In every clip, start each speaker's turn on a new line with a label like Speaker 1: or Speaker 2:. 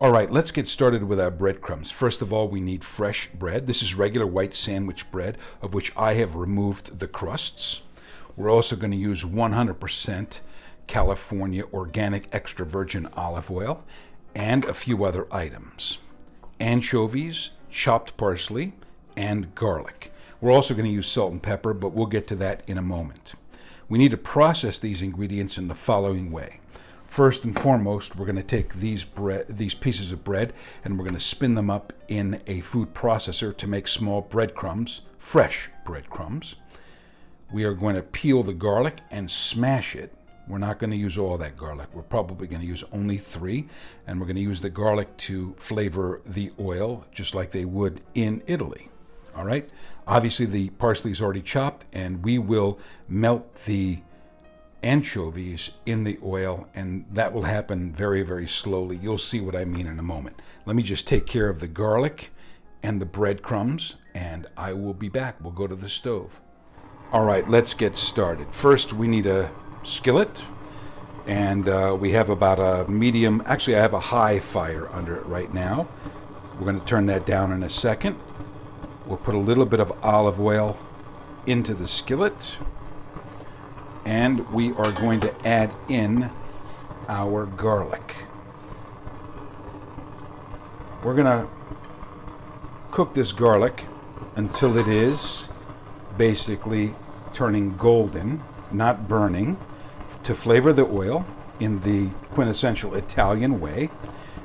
Speaker 1: All right, let's get started with our breadcrumbs. First of all, we need fresh bread. This is regular white sandwich bread, of which I have removed the crusts. We're also going to use 100% California organic extra virgin olive oil and a few other items. Anchovies, chopped parsley, and garlic. We're also going to use salt and pepper, but we'll get to that in a moment. We need to process these ingredients in the following way. First and foremost, we're going to take these pieces of bread and we're going to spin them up in a food processor to make small breadcrumbs, fresh breadcrumbs. We are going to peel the garlic and smash it. We're not going to use all that garlic. We're probably going to use only 3, and we're going to use the garlic to flavor the oil just like they would in Italy. All right? Obviously, the parsley is already chopped, and we will melt the anchovies in the oil, and that will happen very, very slowly. You'll see what I mean in a moment. Let me just take care of the garlic and the breadcrumbs, and I will be back. We'll go to the stove. All right, let's get started. First, we need a skillet, and we have about a medium, actually I have a high fire under it right now. We're going to turn that down in a second. We'll put a little bit of olive oil into the skillet, and we are going to add in our garlic. We're going to cook this garlic until it is basically turning golden, not burning, to flavor the oil in the quintessential Italian way,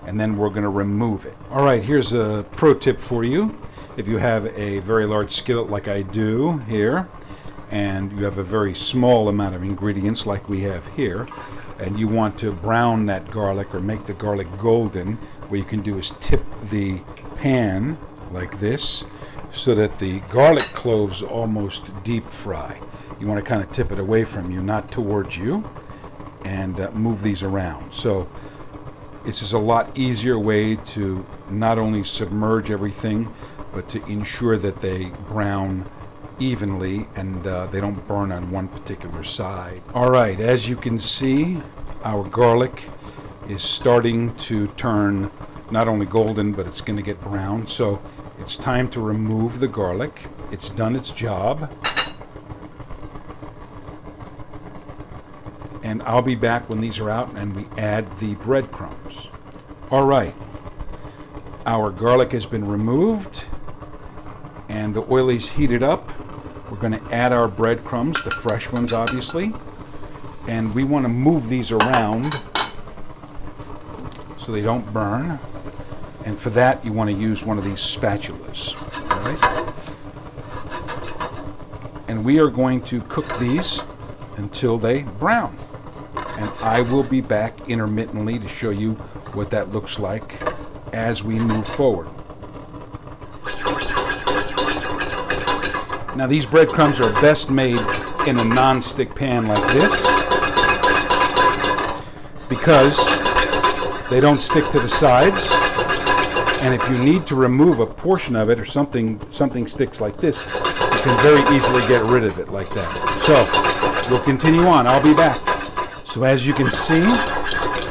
Speaker 1: and then we're going to remove it. All right, here's a pro tip for you. If you have a very large skillet like I do here, and you have a very small amount of ingredients like we have here, and you want to brown that garlic or make the garlic golden, what you can do is tip the pan like this so that the garlic cloves almost deep fry. You want to kind of tip it away from you, not towards you, and move these around. So it's just a lot easier way to not only submerge everything, but to ensure that they brown evenly and they don't burn on one particular side. All right, as you can see, our garlic is starting to turn not only golden, but it's going to get brown. So it's time to remove the garlic. It's done its job. And I'll be back when these are out and we add the breadcrumbs. All right, our garlic has been removed and the oil is heated up. We're going to add our breadcrumbs, the fresh ones obviously, and we want to move these around so they don't burn. And for that, you want to use one of these spatulas. All right? And we are going to cook these until they brown. And I will be back intermittently to show you what that looks like as we move forward. Now these breadcrumbs are best made in a non-stick pan like this because they don't stick to the sides, and if you need to remove a portion of it or something sticks like this, you can very easily get rid of it like that. So we'll continue on. I'll be back. So as you can see,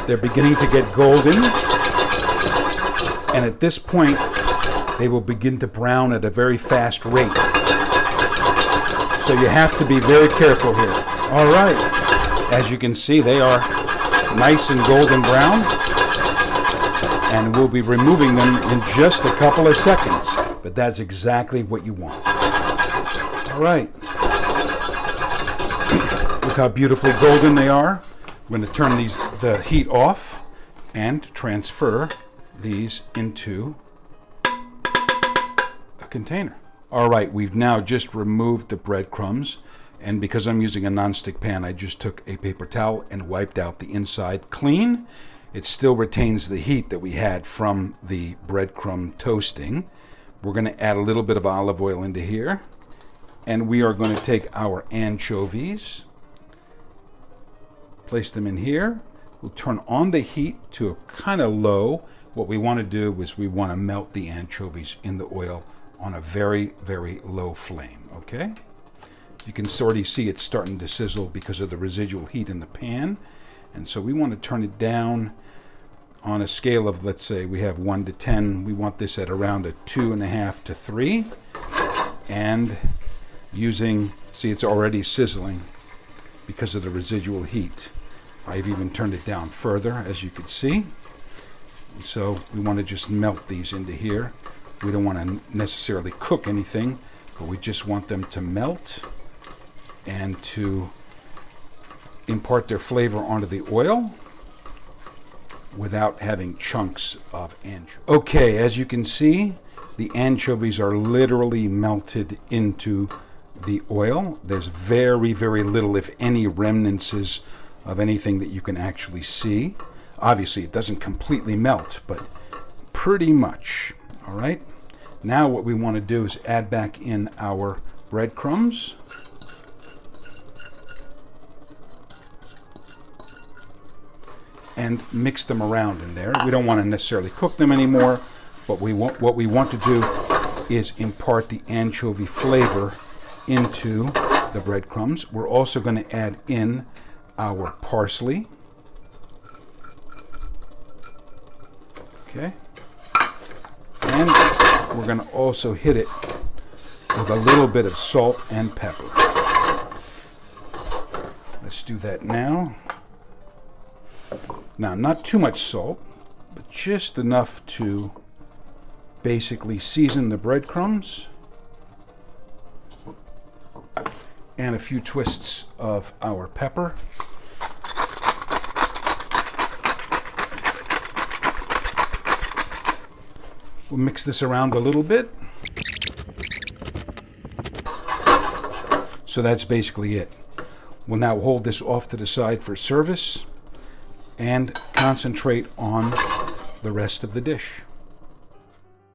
Speaker 1: they're beginning to get golden, and at this point they will begin to brown at a very fast rate. So you have to be very careful here. All right, as you can see, they are nice and golden brown, and we'll be removing them in just a couple of seconds, but that's exactly what you want. All right, look how beautifully golden they are. I'm going to turn the heat off and transfer these into a container. All right, we've now just removed the breadcrumbs, and because I'm using a nonstick pan, I just took a paper towel and wiped out the inside clean. It still retains the heat that we had from the breadcrumb toasting. We're going to add a little bit of olive oil into here, and we are going to take our anchovies, place them in here. We'll turn on the heat to a kind of low. What we want to do is we want to melt the anchovies in the oil on a very, very low flame, okay? You can already see it's starting to sizzle because of the residual heat in the pan. And so we want to turn it down on a scale of, let's say we have 1 to 10, we want this at around a 2.5 to 3. And using, see, it's already sizzling because of the residual heat. I've even turned it down further, as you can see. So we want to just melt these into here. We don't want to necessarily cook anything, but we just want them to melt and to impart their flavor onto the oil without having chunks of anchovy. Okay, as you can see, the anchovies are literally melted into the oil. There's very, very little, if any, remnants of anything that you can actually see. Obviously, it doesn't completely melt, but pretty much. All right. Now what we want to do is add back in our breadcrumbs. And mix them around in there. We don't want to necessarily cook them anymore, but what we want to do is impart the anchovy flavor into the breadcrumbs. We're also going to add in our parsley. Okay. And we're going to also hit it with a little bit of salt and pepper. Let's do that now. Now, not too much salt, but just enough to basically season the breadcrumbs. And a few twists of our pepper. We'll mix this around a little bit. So that's basically it. We'll now hold this off to the side for service and concentrate on the rest of the dish.